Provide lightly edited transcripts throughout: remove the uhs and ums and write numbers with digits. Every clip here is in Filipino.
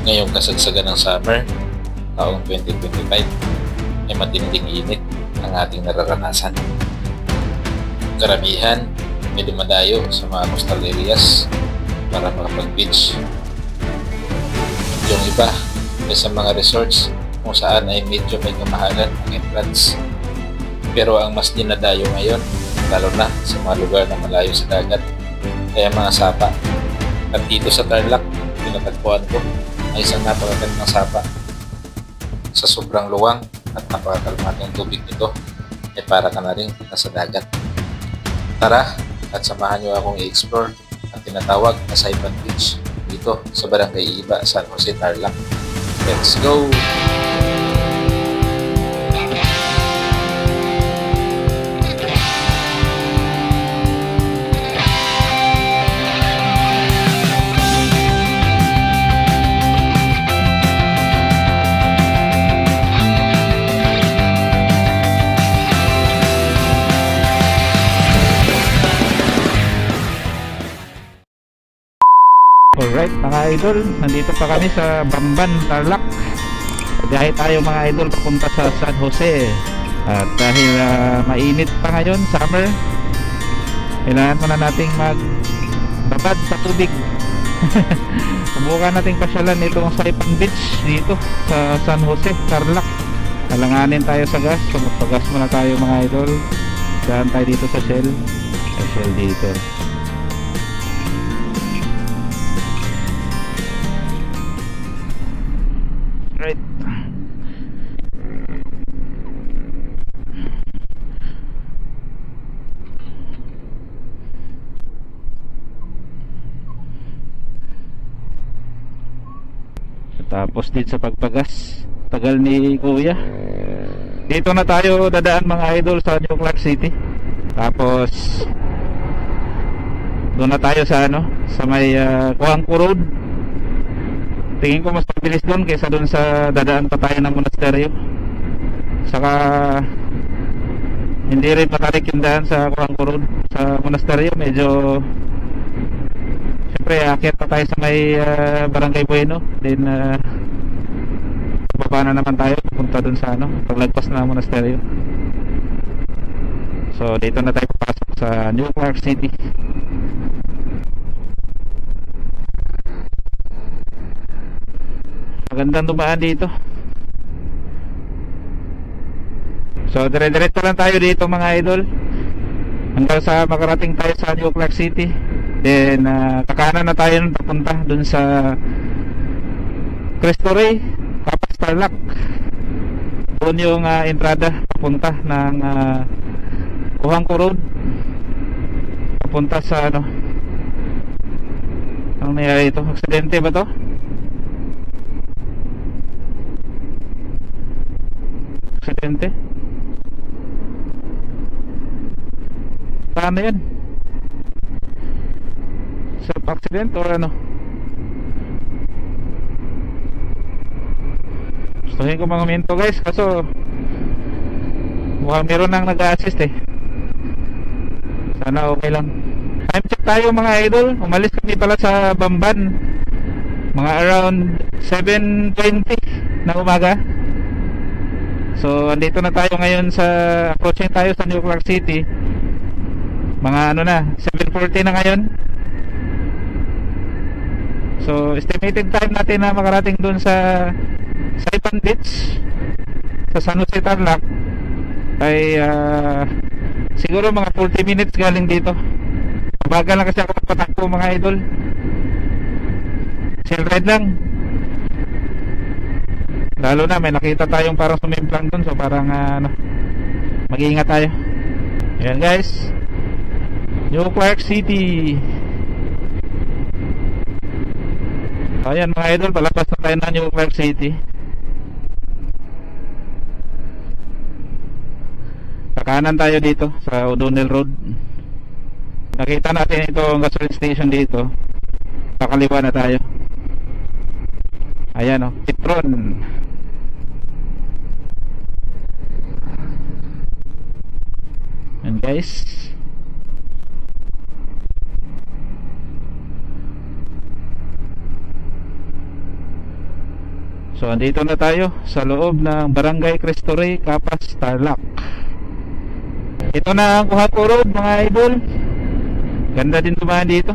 Ngayong kasagsagan ng summer, taong 2025, ay matinding init ang ating nararanasan. Karamihan may dumadayo sa mga coastal areas para makapag-beach. Yung iba ay sa mga resorts kung saan ay medyo may kamahalan ang entrance. Pero ang mas dinadayo ngayon, lalo na sa mga lugar na malayo sa dagat, ay ang mga sapa. At dito sa Tarlac, pinatagpuan ko ay isang napakagandang sapa. Sa sobrang luwang at napakakalmatang tubig nito, ay para ka na rin nasa dagat. Tara at samahan niyo akong i-explore ang tinatawag na Saipan Beach dito sa Barangay Iba, San Jose, Tarlac. Let's go! Alright mga idol, nandito pa kami sa Bamban, Tarlac. Biyahe tayo mga idol papunta sa San Jose. At dahil mainit pa ngayon, summer, kailangan muna nating magbabad sa tubig. Subukan nating pasyalan itong Saipan Beach dito sa San Jose, Tarlac. Alanganin tayo sa gas, so magpagas muna tayo mga idol. Saan tayo dito sa Shell? Sa Shell dito. Right. Tapos din sa pagpagas, tagal ni Kuya. Dito na tayo dadaan mga idol sa New Clark City. Tapos doon na tayo sa sa may Kuangco Road. Tingin ko mas mabilis doon kaysa doon sa dadaan pa tayo ng monasteryo. Saka hindi rin matarik yung daan sa Kuangco Road. Sa monasteryo medyo, siyempre akyat pa tayo sa may Barangay Bueno. Then bababa na naman tayo punta doon sa paglagpas na monasteryo. So dito na tayo papasok sa New Clark City. Magandang dumaan dito. So dire-diretso lang tayo dito mga idol hanggang sa makarating tayo sa New Clark City. Then kakanan na tayo papunta dun sa Cristo Rey, Papas, Tarlac. Doon yung entrada papunta ng Kuangco Road papunta sa anong nangyari ito? Aksidente ba to? Aksidente? Paano yan? Self-accident or ano? Gustuhin ko mga minto guys, kaso mukhang meron nang nag-assist eh. Sana okay lang. Time check tayo mga idol. Umalis kami pala sa Bamban mga around 7:20 na umaga. So andito na tayo ngayon sa, approaching tayo sa New Clark City. Mga na 7:40 na ngayon. So estimated time natin na makarating dun sa Saipan Beach sa San Jose, Tarlac ay siguro mga 40 minutes galing dito. Bagal lang kasi ako patakbo mga idol. Chill ride lang. Lalo na may nakita tayong parang sumimplang dun, so parang mag-iingat tayo. Ayan guys, New Clark City. Ayan mga idol, palabas na tayo na New Clark City. Kakanan tayo dito sa O'Donnell Road. Nakita natin itong gasoline station dito. Kakaliwa na tayo. Ayan Petron. And guys, So andito na tayo sa loob ng Barangay Cristo Rey, Capas, Tarlac. Ito na ang Kuhato Road mga idol. Ganda din dumaan dito.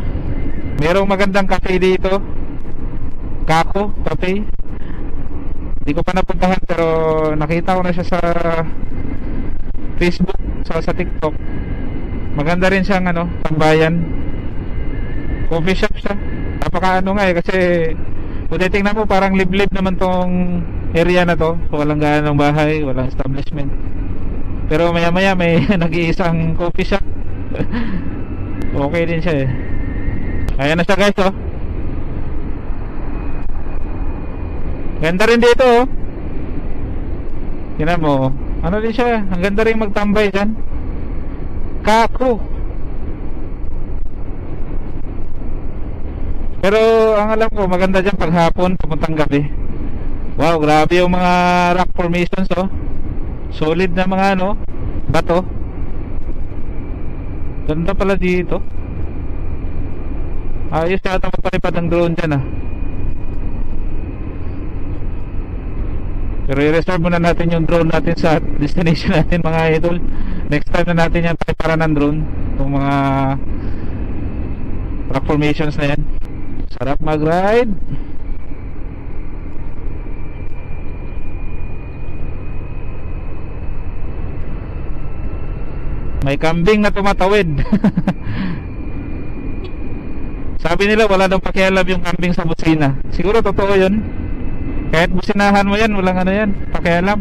Merong magandang cafe dito, Kako Cafe. Hindi ko pa napuntahan pero nakita ko na siya sa Facebook, sa TikTok. Maganda rin siyang tambayan. Coffee shop siya. Napaka nga kasi kung titingnan mo parang liblib naman tong area na to. Walang gaano ng bahay, walang establishment. Pero maya maya may nag-iisang coffee shop. Okay din siya eh. Ayan na siya guys oh. Ganda rin dito oh. Tingnan mo. Ano din siya, ang ganda rin magtambay dyan. Kako. Pero ang alam ko maganda dyan pag hapon, papuntang gabi. Wow, grabe yung mga rock formations oh. Solid na mga bato. Ganda pala dito. Ayos yata magpalipad ng drone dyan ah. Pero i-reserve muna natin yung drone natin sa destination natin mga idol. Next time na natin yan para ng drone. Yung mga rock formations na yan. Sarap mag-ride. May kambing na tumatawid. Sabi nila wala daw pakialam yung kambing sa busina. Siguro totoo yun. Kahit businahan mo yan, walang yan, pakialam.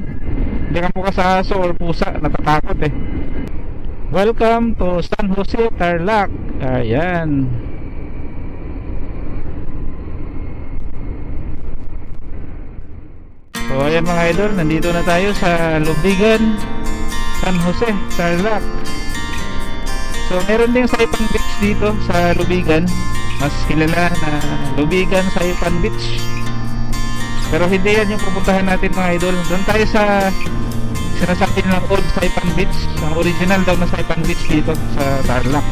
Hindi ka mukha sa aso or pusa, natatakot eh. Welcome to San Jose, Tarlac. Ayan. So ayan mga idol, nandito na tayo sa Lubigan, San Jose, Tarlac. So meron ding Saipan Beach dito sa Lubigan. Mas kilala na Lubigan Saipan Beach. Pero hindi yan yung pupuntahan natin mga idol. Doon tayo sa sinasabi ng Old Saipan Beach. Ang original daw na Saipan Beach dito sa Tarlac.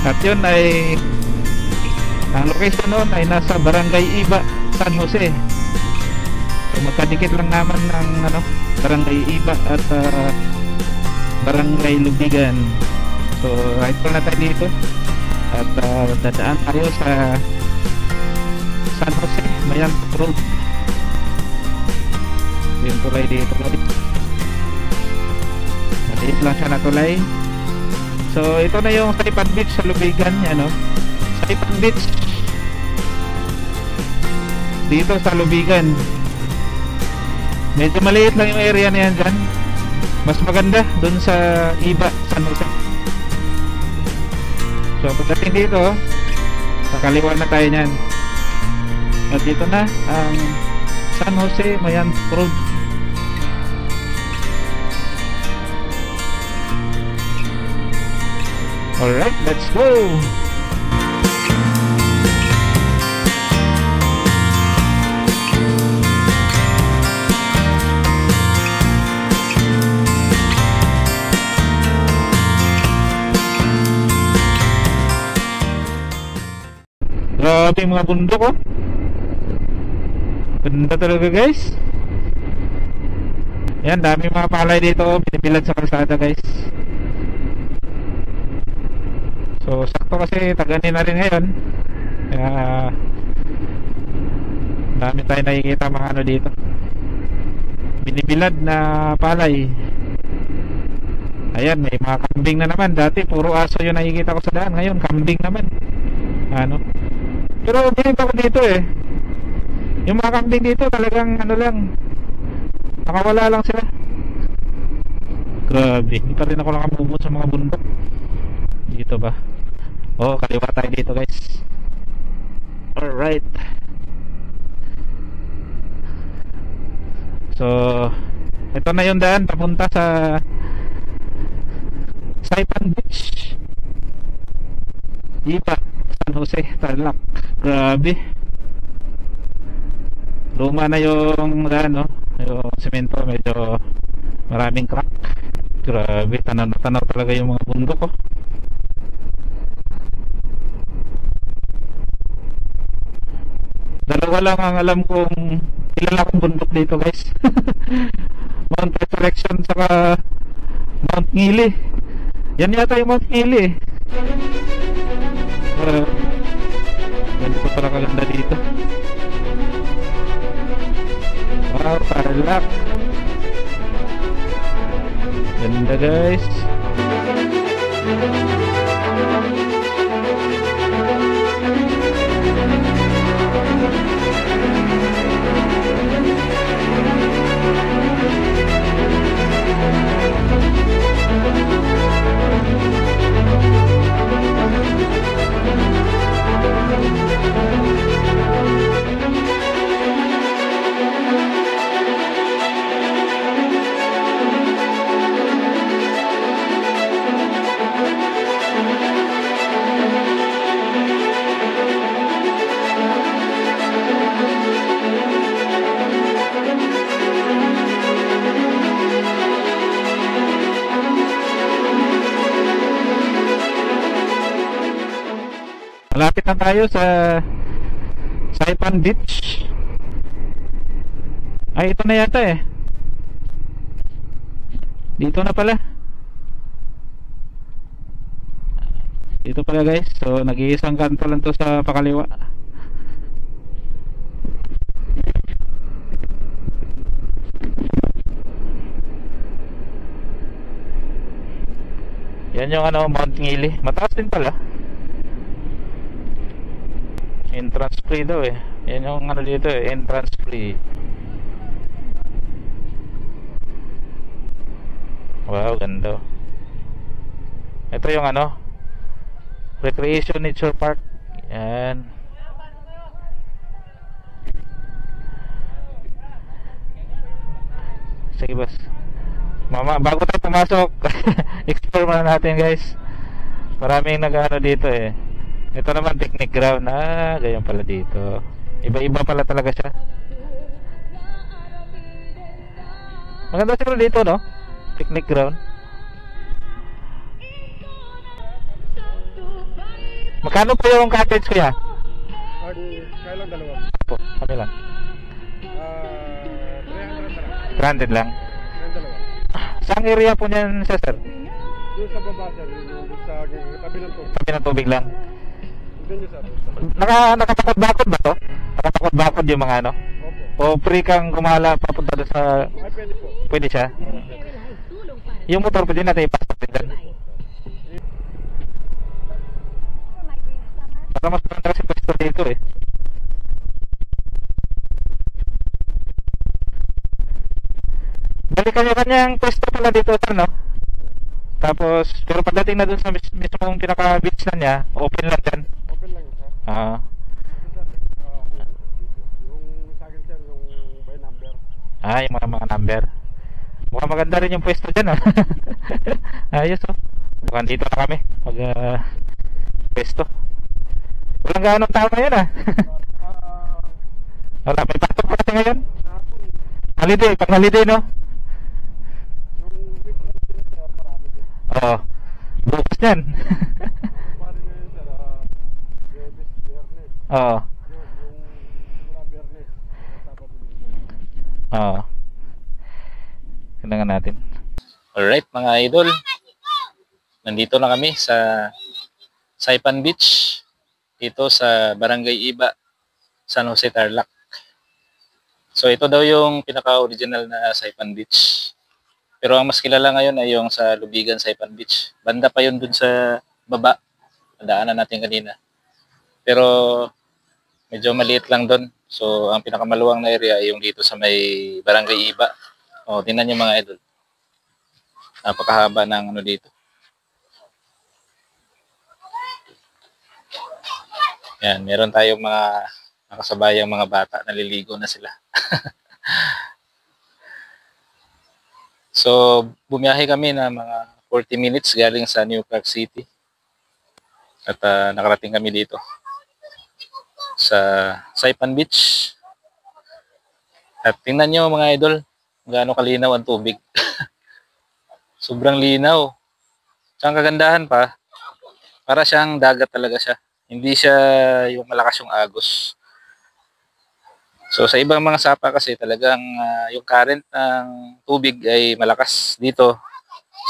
At yun ay ang location noon ay nasa Barangay Iba, San Jose. So magkadikit lang naman ng Barangay Iba at Barangay Lubigan. So right po na tayo dito. At dadaan tayo sa San Jose, Mayan Road. Yung tulay dito guys. Maliit lang siya na tulay. So ito na yung Saipan Beach sa Lubigan. Saipan Beach dito sa Lubigan. Medyo maliit lang yung area na yan dyan. Mas maganda dun sa Iba, San Jose. So pagdating dito, sa kaliwa na tayo nyan. At dito na ang San Jose Mayan Road. Alright, let's go! Grabe yung mga bundok oh. Ganda talaga guys. Yan, dami mga palay dito binibilad sa kalsada guys. So sakto kasi tagani na rin ngayon. Kaya dami tayo nakikita mga dito binibilad na palay. Ayan, may mga kambing na naman. Dati puro aso yung nakikita ko sa daan. Ngayon kambing naman. Pero ganito ko dito eh. Yung mga kambing dito talagang lang, nakawala lang sila. Grabe, hindi pa rin ako nakamubot sa mga bundok. Dito ba? Oh, kaliwa tayo dito guys. Alright. So ito na yung daan papunta sa Saipan Beach, Iba, San Jose, Tarlac. Grabe, luma na yung daan, yung semento, medyo maraming crack. Grabe, tanaw na tanaw talaga yung mga bundok Dalawa lang ang alam kong kilala kong bundok dito, guys. Mount Resurrection saka Mount Ngili. Yan yata yung Mount Ngili eh. Ganito pala kaganda dito. Wow, Tarlac. Ganda, guys. Malapit na tayo sa Saipan Beach. Ay, ito na yata eh. Dito na pala. Dito pala, guys. So, nag-iisang kanto lang to sa pakaliwa. Yan yung ano, Mount Ngili. Mataas din pala. Entrance free daw eh. Yan yung ano dito eh, entrance free. Wow, ganda. Ito yung ano, Recreation Nature Park. Yan. Sige, boss. Mama, bago tayo pumasok, explore muna natin, guys. Maraming nag-ano dito eh. Ito naman picnic ground. Ah, ganyan pala dito. Iba-iba pala talaga siya. Maganda siguro dito, no? Picnic ground. Magkano po yung cottage, kuya? Kaya lang dalawa. Po, kami lang. 300 na lang. 300 lang. Kaya dalawa. Saan area po niyan, sir? Doon sa baba, sir. Doon sa tabi ng tubig. Tabi ng tubig lang. Doon yun, sir. Nakatakot-bakod ba to? Nakatakot-bakod yung mga ano? Opo. O free kang gumala papunta doon sa... Ay, pwede po. Pwede siya? Yung motor pwede natin ipasok din doon. Para mas maganda kasi pwesto dito eh. Balik kanya-kanyang pwesto pala dito, sir, no? Tapos, pero pagdating na dun sa mismong pinaka-beach na niya, open lang dyan. Open lang yun, sir. Ah. Yung sa akin, sir, yung by number. Yung mga number. Mukhang maganda rin yung pwesto dyan, ah. Ayos, oh. Mukhang dito na kami. Pwesto. Walang gaano tao ngayon, ah. Wala, may pasok pa kasi ngayon. Holiday, pang holiday, no? Yung weekend din, sir, marami din. Oo. Bukas yan. Marami na yun, sir. Biyernes. Oo. Yun, yung mula Biyernes. Sabado din. Oo. Tignan natin. Alright mga idol, nandito na kami sa Saipan Beach, dito sa Barangay Iba, San Jose, Tarlac. So ito daw yung pinaka-original na Saipan Beach. Pero ang mas kilala ngayon ay yung sa Lubigan Saipan Beach. Banda pa yun dun sa baba, nadaanan natin kanina. Pero medyo maliit lang dun. So ang pinakamaluwang na area ay yung dito sa may Barangay Iba. O, tingnan nyo mga idol. Napakahaba ng ano dito. Yan, meron tayong mga nakasabayang mga bata, naliligo na sila. So, bumiyahe kami na mga 40 minutes galing sa New Clark City. At nakarating kami dito sa Saipan Beach. At tingnan nyo mga idol, gaano kalinaw ang tubig. Sobrang linaw. Tsaka kagandahan pa, para siyang dagat talaga siya. Hindi siya yung malakas yung agos. So sa ibang mga sapa kasi talagang yung current ng tubig ay malakas. Dito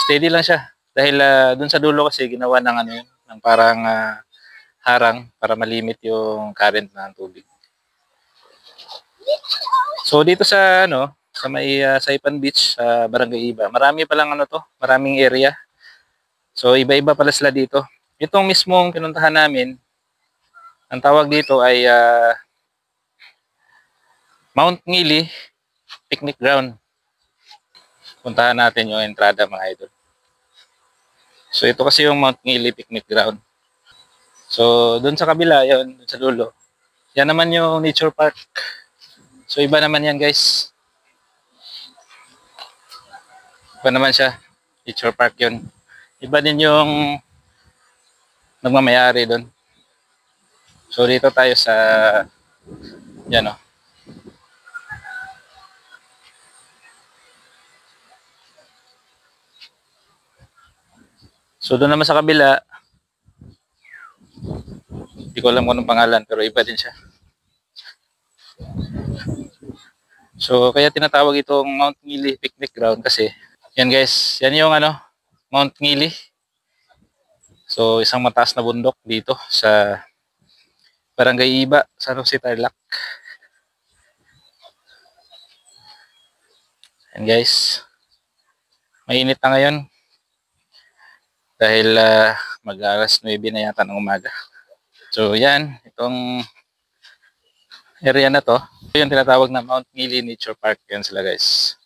steady lang siya dahil dun sa dulo kasi ginawa ng ano yun, ng parang harang para malimit yung current ng tubig. So dito sa ano, sa may Saipan Beach sa Barangay Iba, marami pa lang ano to, maraming area. So iba-iba pala sila dito. Itong mismong pinuntahan namin, ang tawag dito ay Mount Ngili Picnic Ground. Puntahan natin yung entrada mga idol. So ito kasi yung Mount Ngili Picnic Ground. So doon sa kabila, yun, doon sa dulo. Yan naman yung nature park. So iba naman yan guys. Iba naman siya. Nature park yun. Iba din yung nagmamayari doon. So dito tayo sa yan o. So doon naman sa kabila, hindi ko alam kung anong pangalan pero iba din siya. So kaya tinatawag itong Mount Ngili Picnic Ground kasi yan guys, yan yung ano, Mount Ngili. So isang mataas na bundok dito sa Barangay Iba, San Jose, Tarlac. And guys, mainit na ngayon dahil mag-alas 9 na yata ng umaga. So yan, itong area na to, ito yung tinatawag na Mount Ngili Nature Park. Yan sila guys.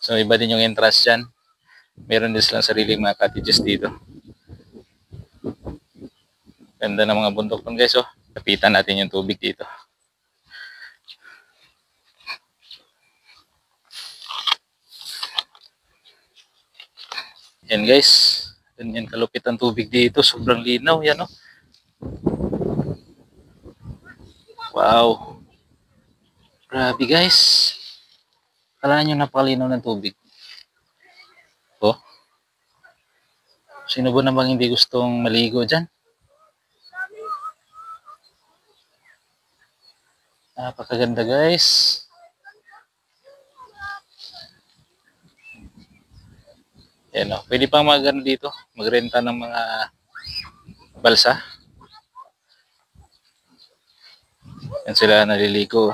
So iba din yung entrance dyan. Meron din silang sariling mga cottages dito. Ganda ng mga bundok dun guys. Oh. Kapitan natin yung tubig dito. Yan guys. Ganyan kalupit ang tubig dito. Sobrang linaw. Yan oh. Wow. Grabe guys. Kala nyo napakalinaw ng tubig. Oh. Sino ba namang hindi gustong maligo dyan? Napakaganda guys. Yan o. Pwede pang magano dito. Magrenta ng mga balsa. Yan sila naliligo.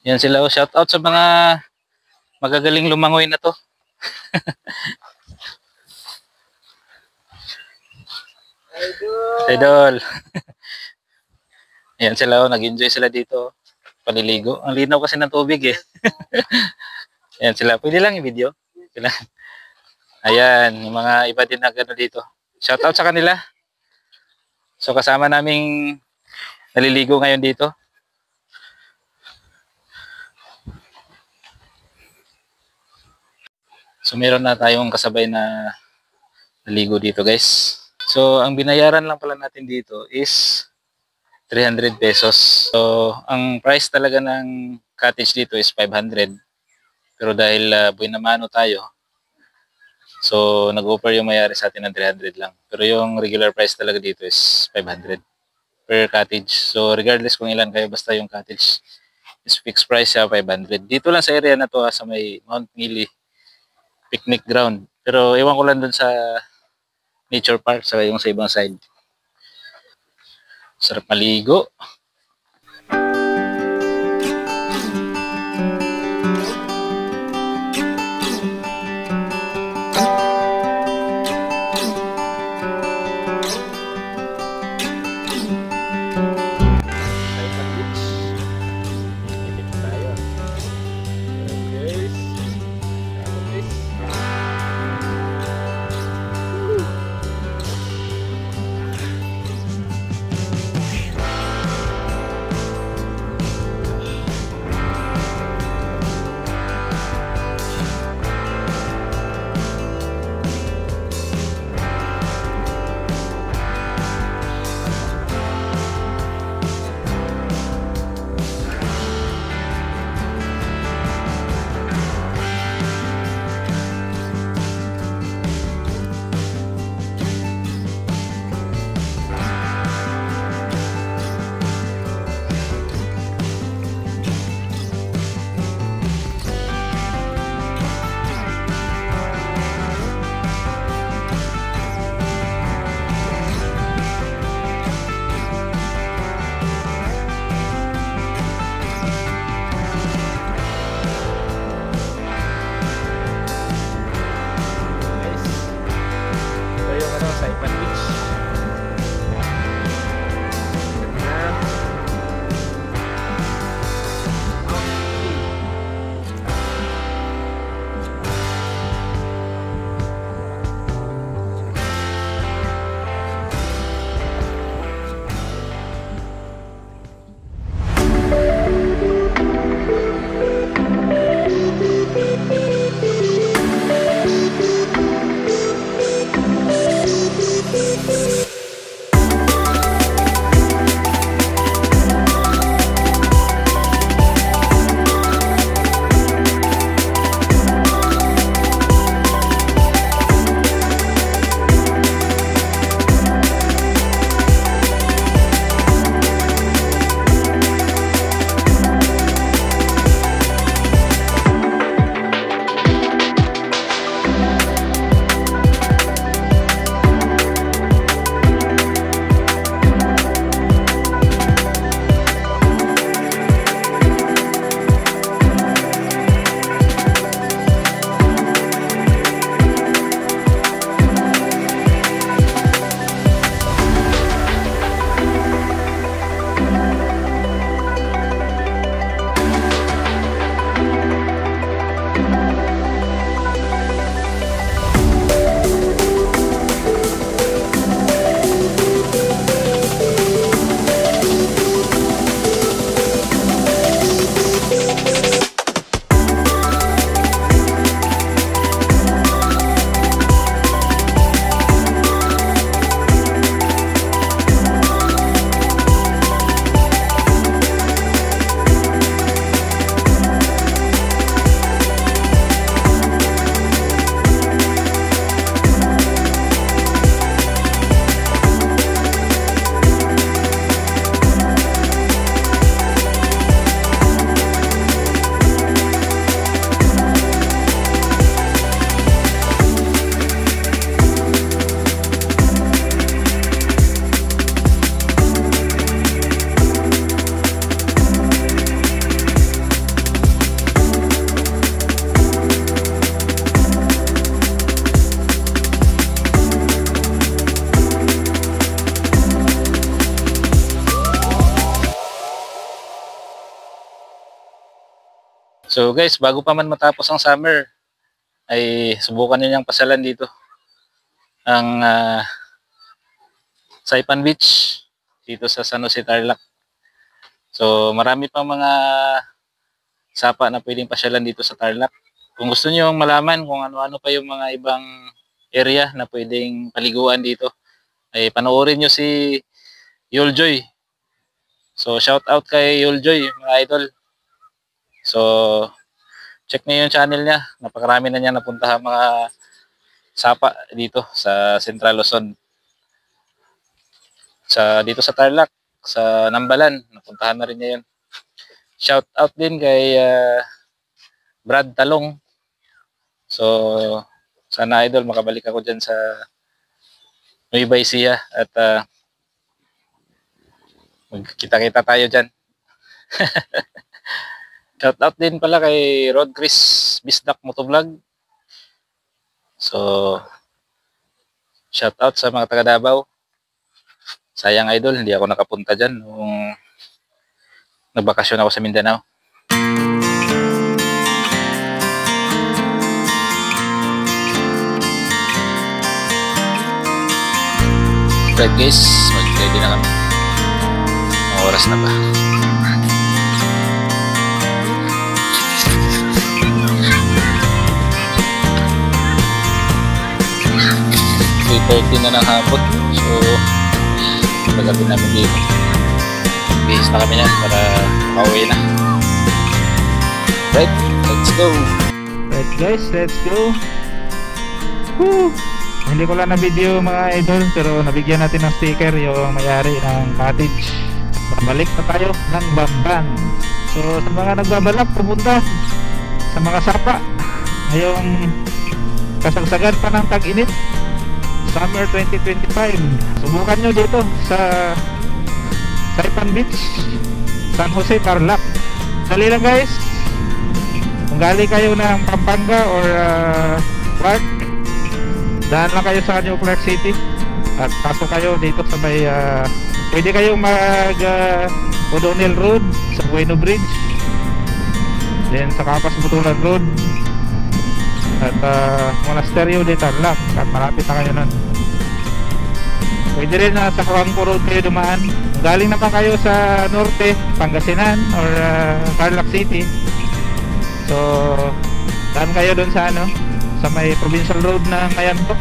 Yan sila. Shout out sa mga magagaling lumangoy na to. Idol. Yan sila. Nag-enjoy sila dito. Paliligo. Ang linaw kasi ng tubig eh. Yan sila. Pwede lang i-video. Ayan. Yung mga iba din na gano dito. Shout out sa kanila. So kasama naming naliligo ngayon dito. So meron na tayong kasabay na naligo dito guys. So ang binayaran lang pala natin dito is 300 pesos. So ang price talaga ng cottage dito is 500. Pero dahil buhay na mano tayo, so nag-offer yung mayari sa atin ng 300 lang. Pero yung regular price talaga dito is 500 per cottage. So regardless kung ilan kayo, basta yung cottage is fixed price siya 500. Dito lang sa area na to sa may Mount Ngili Picnic Ground. Pero ewan ko lang dun sa nature park sa yung sa ibang side. Sarap maligo. So guys, bago pa man matapos ang summer, ay subukan nyo niyang pasalan dito. Ang Saipan Beach, dito sa San Jose, Tarlac. So marami pang mga sapa na pwedeng pasyalan dito sa Tarlac. Kung gusto nyo malaman kung ano-ano pa yung mga ibang area na pwedeng paliguan dito, ay panoorin nyo si Yuljoy. So shout out kay Yuljoy, mga idol. So, check niyo yung channel niya. Napakarami na niya napuntahan mga sapa dito sa Central Luzon. Dito sa Tarlac, sa Nambalan, napuntahan na rin niya yun. Shout out din kay Brad Talong. So, sana idol makabalik ako dyan sa Nueva Ecija at magkita-kita tayo dyan. Shout out din pala kay Rod Chris Bisdak Motovlog. So, shout out sa mga taga Davao. Sayang idol, hindi ako nakapunta dyan nung nagbakasyon ako sa Mindanao. Right guys, mag-ready na kami. Ang oras na ba? 3:30 na ng hapon. So, paggabi namin dito. Bihis na kami yan para makauwi na. Right, let's go! Right guys, let's go! Woo! Hindi ko lang na video mga idol, pero nabigyan natin ng sticker yung may-ari ng cottage. Babalik na tayo ng Bamban. So, sa mga nagbabalak pumunta sa mga sapa ngayong kasagsagan pa ng tag-init, summer 2025, subukan nyo dito sa Saipan Beach, San Jose, Tarlac. Dali lang guys, kung galing kayo ng Pampanga or Clark, daan lang kayo sa New Clark City at pasok kayo dito sa may pwede kayong mag O'Donnell Road sa Bueno Bridge, then sa Capas Butulan Road at Monasterio de Tarlac, at malapit na kayo nun. Pwede rin sa Huangco Road kayo dumaan. Kung galing na pa kayo sa norte, Pangasinan or Tarlac City, so daan kayo dun sa sa may provincial road ng Mayantok.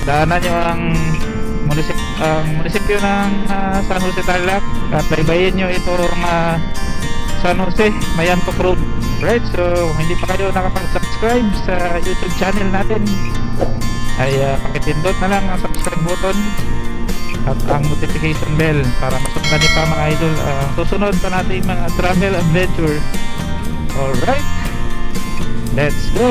Daanan nyo ang munisipyo ng San Jose Tarlac, at baybayin nyo itong San Jose Mayantok Road. Right, so kung hindi pa kayo nakapag-subscribe sa YouTube channel natin, ay pakipindot na lang ang subscribe button at ang notification bell para masundan niyo pa mga idol susunod pa natin mga travel adventure. Alright, let's go!